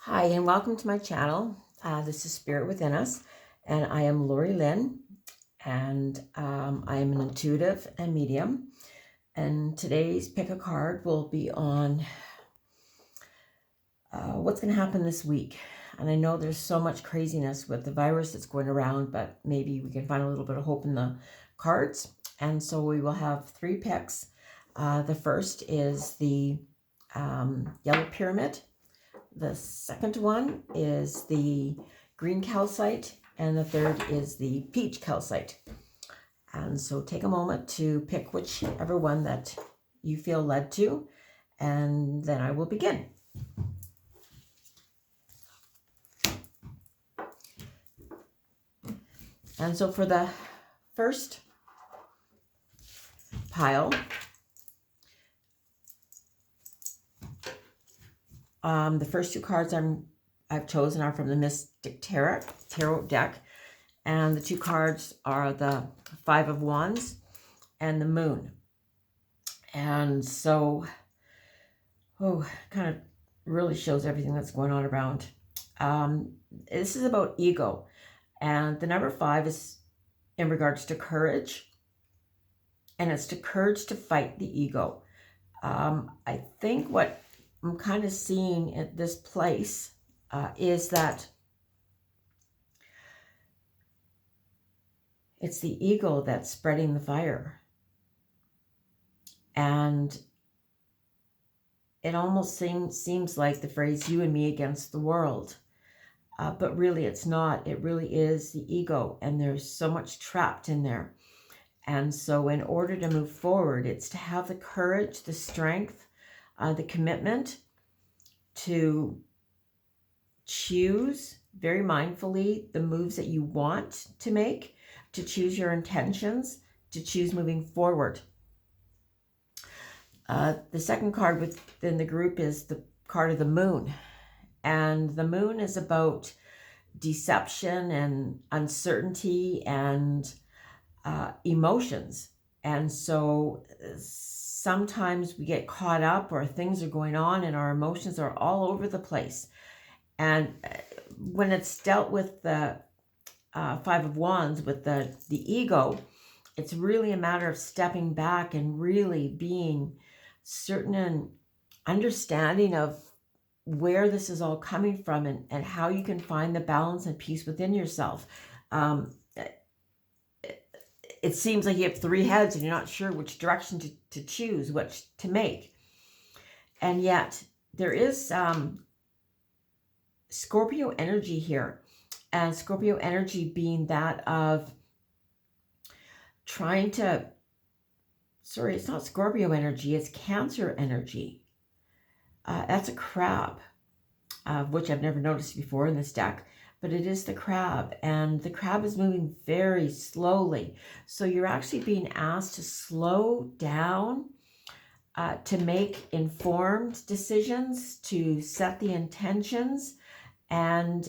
Hi, and welcome to my channel. This is Spirit Within Us, and I am Lori-Lynn, and I am an intuitive and medium. And today's pick a card will be on what's going to happen this week. And I know there's so much craziness with the virus that's going around, but maybe we can find a little bit of hope in the cards. And so we will have three picks. The first is the yellow pyramid. The second one is the green calcite, and the third is the peach calcite. And so take a moment to pick whichever one that you feel led to, and then I will begin. And so for the first pile, the first two cards I've chosen are from the Mystic Tarot deck, and the two cards are the Five of Wands and the Moon. And so, kind of really shows everything that's going on around. This is about ego, and the number 5 is in regards to courage, and it's the courage to fight the ego. I think what I'm kind of seeing at this place is that it's the ego that's spreading the fire. And it almost seems like the phrase, you and me against the world. But really it's not. It really is the ego, and there's so much trapped in there. And so in order to move forward, it's to have the courage, the strength, the commitment to choose very mindfully the moves that you want to make, to choose your intentions, to choose moving forward. The second card within the group is the card of the Moon. And the Moon is about deception and uncertainty and emotions. And so sometimes we get caught up, or things are going on and our emotions are all over the place. And when it's dealt with the Five of Wands with the ego, it's really a matter of stepping back and really being certain and understanding of where this is all coming from, and how you can find the balance and peace within yourself. It seems like you have three heads and you're not sure which direction to choose, which to make. And yet there is Scorpio energy here. And Scorpio energy being that of trying to, sorry, it's not Scorpio energy, it's Cancer energy. That's a crab, which I've never noticed before in this deck, but it is the crab, and the crab is moving very slowly. So you're actually being asked to slow down, to make informed decisions, to set the intentions, and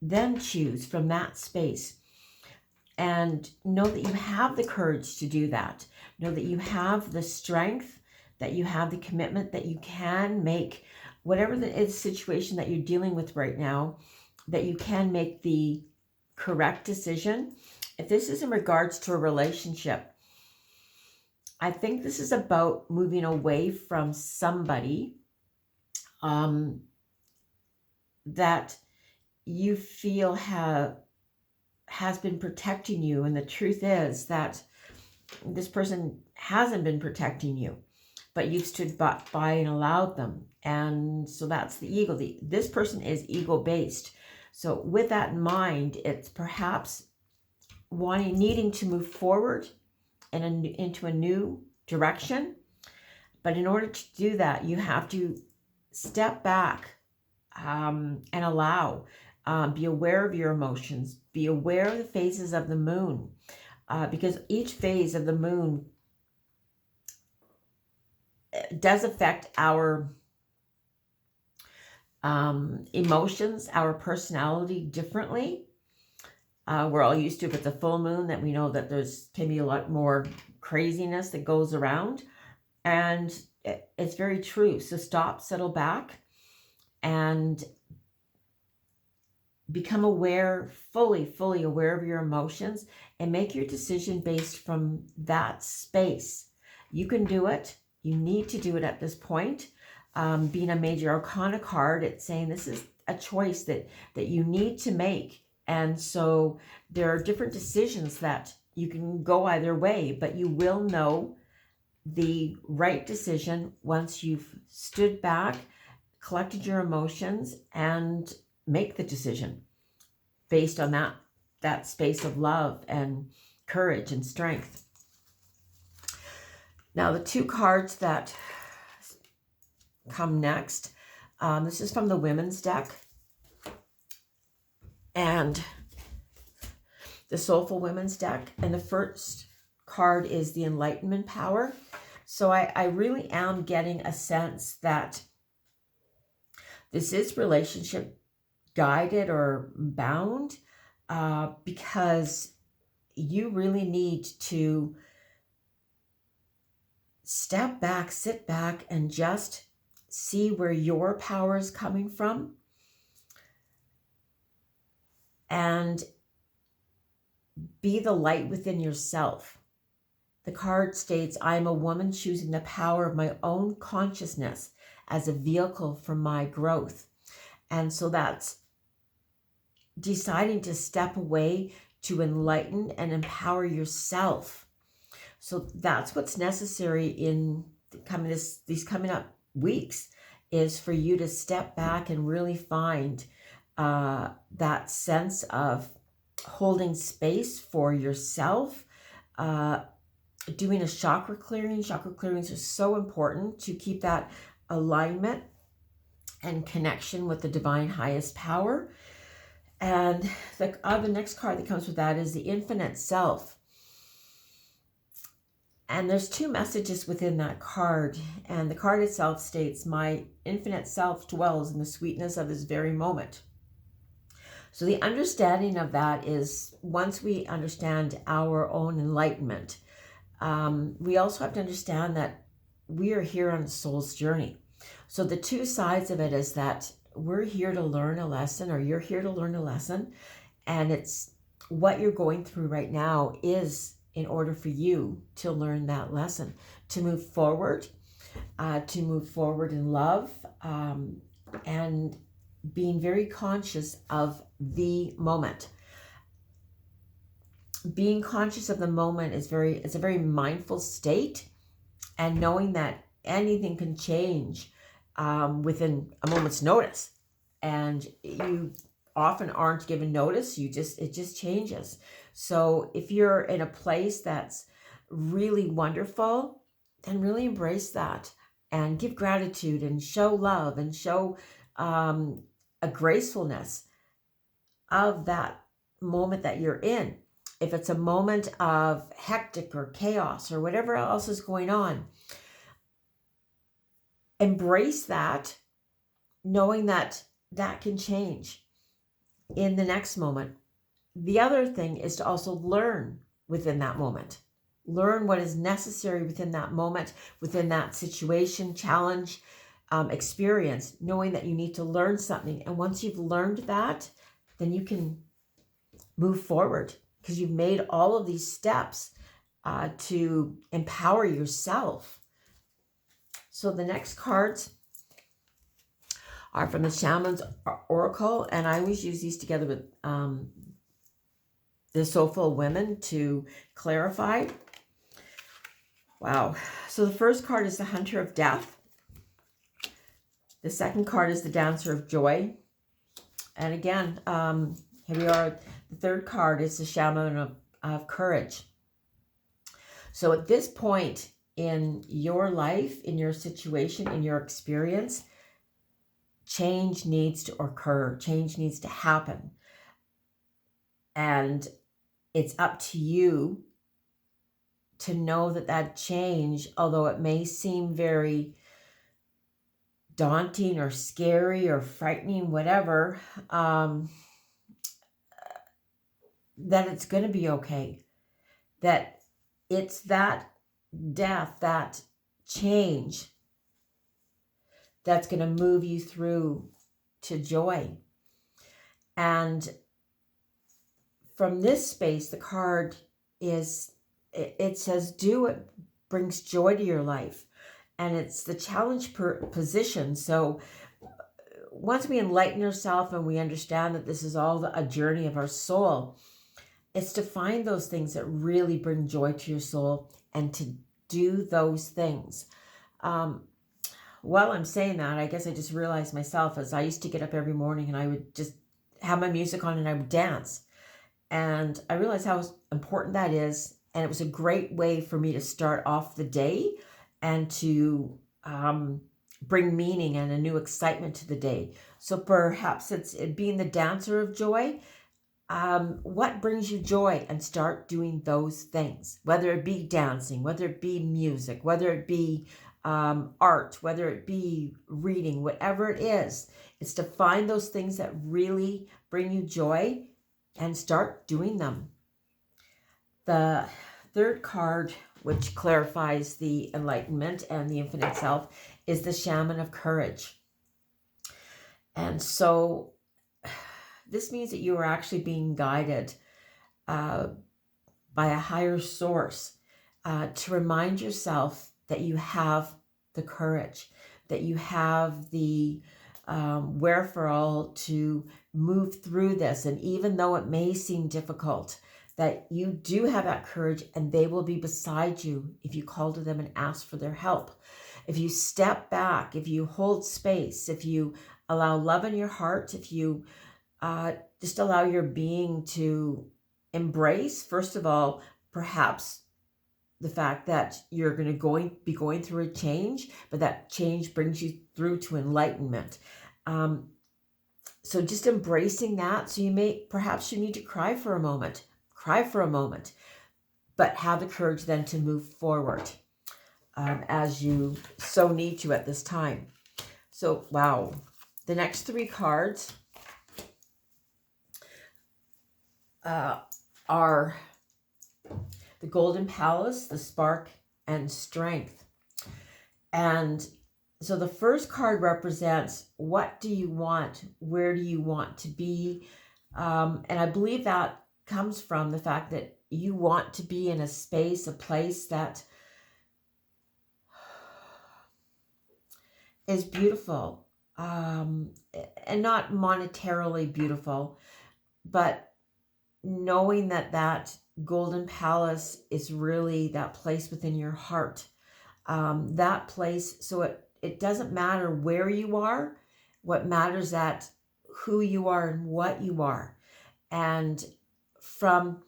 then choose from that space. And know that you have the courage to do that. Know that you have the strength, that you have the commitment, that you can make whatever the situation that you're dealing with right now, that you can make the correct decision. If this is in regards to a relationship, I think this is about moving away from somebody that you feel has been protecting you, and the truth is that this person hasn't been protecting you, but you've stood by and allowed them. And so that's the ego. This person is ego-based. So with that in mind, it's perhaps needing to move forward into a new direction. But in order to do that, you have to step back and allow. Be aware of your emotions. Be aware of the phases of the moon, because each phase of the moon does affect our emotions, our personality differently. We're all used to, if it's a full moon, that we know that there's can be a lot more craziness that goes around, and it's very true. So stop, settle back, and become aware, fully aware of your emotions, and make your decision based from that space. You can do it. You need to do it at this point. Being a major arcana card, it's saying this is a choice that you need to make. And so there are different decisions that you can go either way, but you will know the right decision once you've stood back, collected your emotions, and make the decision based on that space of love and courage and strength. Now, the two cards that come next, this is from the women's deck, and the Soulful Women's deck, and the first card is the Enlightenment Power. So I really am getting a sense that this is relationship guided or bound, because you really need to step back, sit back, and just see where your power is coming from, and be the light within yourself. The card states, I am a woman choosing the power of my own consciousness as a vehicle for my growth. And so that's deciding to step away to enlighten and empower yourself. So that's what's necessary in these coming up weeks, is for you to step back and really find that sense of holding space for yourself, doing a chakra clearing. Chakra clearings are so important to keep that alignment and connection with the divine highest power. And the next card that comes with that is the Infinite Self. And there's two messages within that card. And the card itself states, my infinite self dwells in the sweetness of this very moment. So the understanding of that is, once we understand our own enlightenment, we also have to understand that we are here on a soul's journey. So the two sides of it is that we're here to learn a lesson, or you're here to learn a lesson. And it's what you're going through right now is in order for you to learn that lesson, to move forward in love, and being very conscious of the moment. Being conscious of the moment is it's a very mindful state, and knowing that anything can change within a moment's notice, and you often aren't given notice. It just changes. So if you're in a place that's really wonderful, then really embrace that and give gratitude and show love and show a gracefulness of that moment that you're in. If it's a moment of hectic or chaos or whatever else is going on, embrace that, knowing that that can change in the next moment. The other thing is to also learn within that moment. Learn what is necessary within that moment, within that situation, challenge, experience, knowing that you need to learn something. And once you've learned that, then you can move forward, because you've made all of these steps to empower yourself. So the next cards are from the Shaman's Oracle, and I always use these together with the Soulful Women to clarify. Wow. So the first card is the Hunter of Death. The second card is the Dancer of Joy. And again, here we are. The third card is the Shaman of Courage. So at this point in your life, in your situation, in your experience, change needs to occur. Change needs to happen. And it's up to you to know that that change, although it may seem very daunting or scary or frightening, whatever, that it's going to be okay. That it's that death, that change, that's going to move you through to joy. And from this space, the card is, it says, do what brings joy to your life. And it's the challenge position. So once we enlighten ourselves and we understand that this is all a journey of our soul, it's to find those things that really bring joy to your soul and to do those things. While I'm saying that, I guess I just realized myself, as I used to get up every morning and I would just have my music on and I would dance. And I realized how important that is. And it was a great way for me to start off the day and to bring meaning and a new excitement to the day. So perhaps it's being the dancer of joy. What brings you joy, and start doing those things, whether it be dancing, whether it be music, whether it be art, whether it be reading, whatever it is. It's to find those things that really bring you joy and start doing them. The third card, which clarifies the enlightenment and the infinite self, is the Shaman of Courage. And so this means that you are actually being guided by a higher source to remind yourself that you have the courage, that you have the wherewithal to move through this. And even though it may seem difficult, that you do have that courage, and they will be beside you if you call to them and ask for their help. If you step back, if you hold space, if you allow love in your heart, if you just allow your being to embrace, first of all, perhaps the fact that you're going to be going through a change, but that change brings you through to enlightenment. So just embracing that. So perhaps you need to cry for a moment, but have the courage then to move forward as you so need to at this time. So, wow. The next three cards are the Golden Palace, the Spark, and Strength. And so the first card represents, what do you want? Where do you want to be? And I believe that comes from the fact that you want to be in a space, a place that is beautiful, and not monetarily beautiful, but knowing that that Golden Palace is really that place within your heart, that place. So it doesn't matter where you are. What matters is that who you are and what you are. And from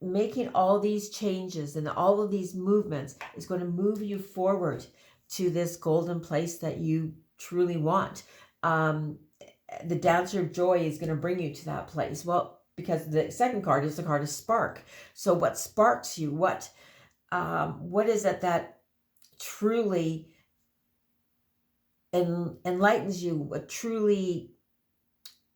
making all these changes and all of these movements is going to move you forward to this golden place that you truly want. The Dancer of Joy is going to bring you to that place. Well, because the second card is the card of Spark. So what sparks you? What is it that truly enlightens you? What truly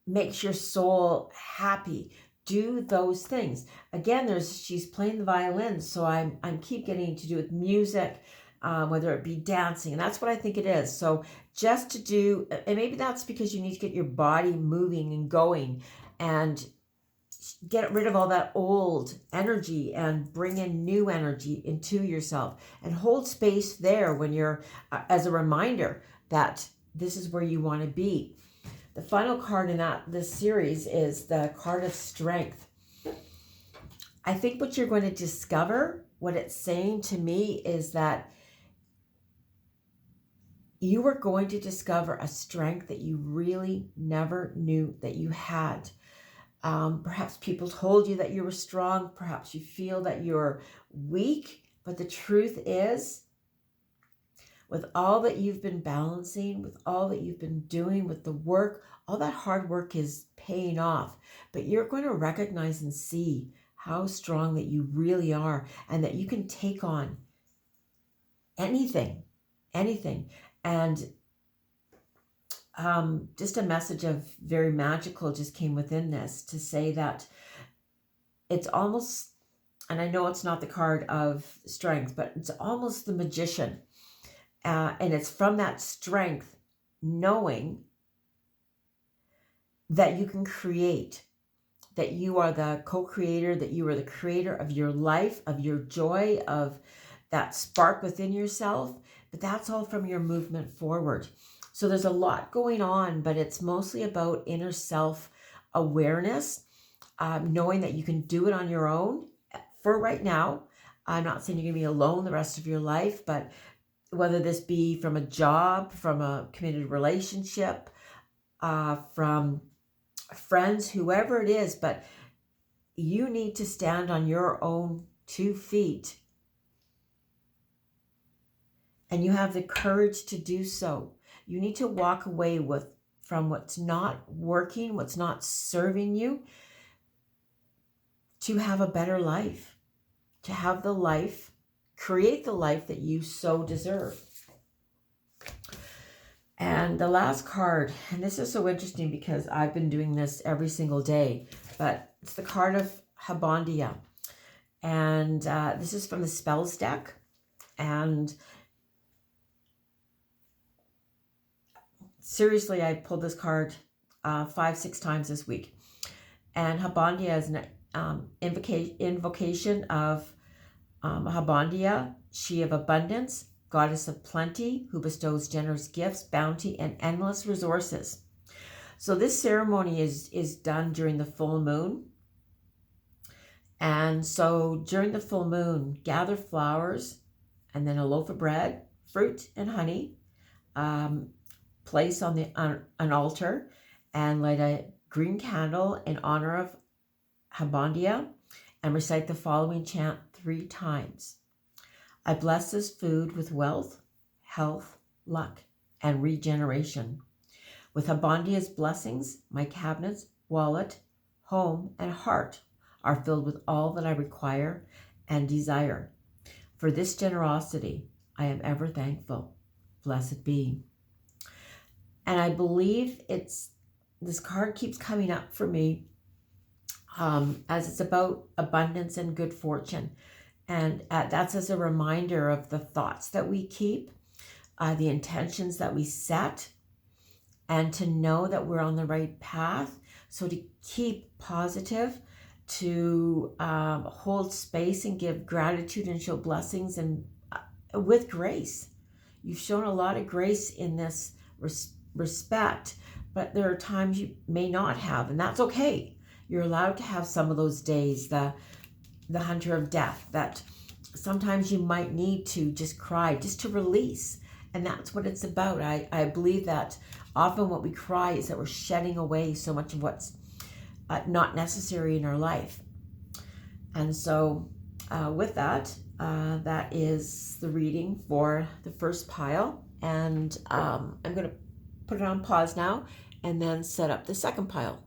makes your soul happy? Do those things. Again, she's playing the violin, so I'm keep getting to do with music, whether it be dancing, and that's what I think it is. So just to do, and maybe that's because you need to get your body moving and going, and get rid of all that old energy and bring in new energy into yourself, and hold space there when you're, as a reminder that this is where you want to be. The final card in this series is the card of Strength. I think what you're going to discover, what it's saying to me, is that you are going to discover a strength that you really never knew that you had. Perhaps people told you that you were strong. Perhaps you feel that you're weak. But the truth is, with all that you've been balancing, with all that you've been doing, with the work, all that hard work is paying off. But you're going to recognize and see how strong that you really are, and that you can take on anything. And just a message of very magical just came within this to say that it's almost, and I know it's not the card of strength, but it's almost the magician. And it's from that strength, knowing that you can create, that you are the co-creator, that you are the creator of your life, of your joy, of that spark within yourself. But that's all from your movement forward. So there's a lot going on, but it's mostly about inner self awareness, knowing that you can do it on your own for right now. I'm not saying you're going to be alone the rest of your life, but whether this be from a job, from a committed relationship, from friends, whoever it is, but you need to stand on your own 2 feet. And you have the courage to do so. You need to walk away from what's not working, what's not serving you, to have a better life, to have the life, create the life that you so deserve. And the last card, and this is so interesting because I've been doing this every single day, but it's the card of Habondia. And this is from the Spells deck. And seriously, I pulled this card 5-6 times this week. And Habondia is an invocation of Habondia, she of abundance, goddess of plenty, who bestows generous gifts, bounty, and endless resources. So this ceremony is done during the full moon. And so during the full moon, gather flowers and then a loaf of bread, fruit, and honey, place on an altar, and light a green candle in honor of Habondia, and recite the following chant 3 times. I bless this food with wealth, health, luck, and regeneration. With Habondia's blessings, my cabinets, wallet, home, and heart are filled with all that I require and desire. For this generosity, I am ever thankful. Blessed be. And I believe this card keeps coming up for me as it's about abundance and good fortune. And that's as a reminder of the thoughts that we keep, the intentions that we set, and to know that we're on the right path. So to keep positive, to hold space and give gratitude and show blessings, and with grace. You've shown a lot of grace in this respect, but there are times you may not have, and that's okay. You're allowed to have some of those days, the hunter of death, that sometimes you might need to just cry, just to release. And that's what it's about. I believe that often what we cry is that we're shedding away so much of what's not necessary in our life. And so with that, that is the reading for the first pile. And I'm going to put it on pause now and then set up the second pile.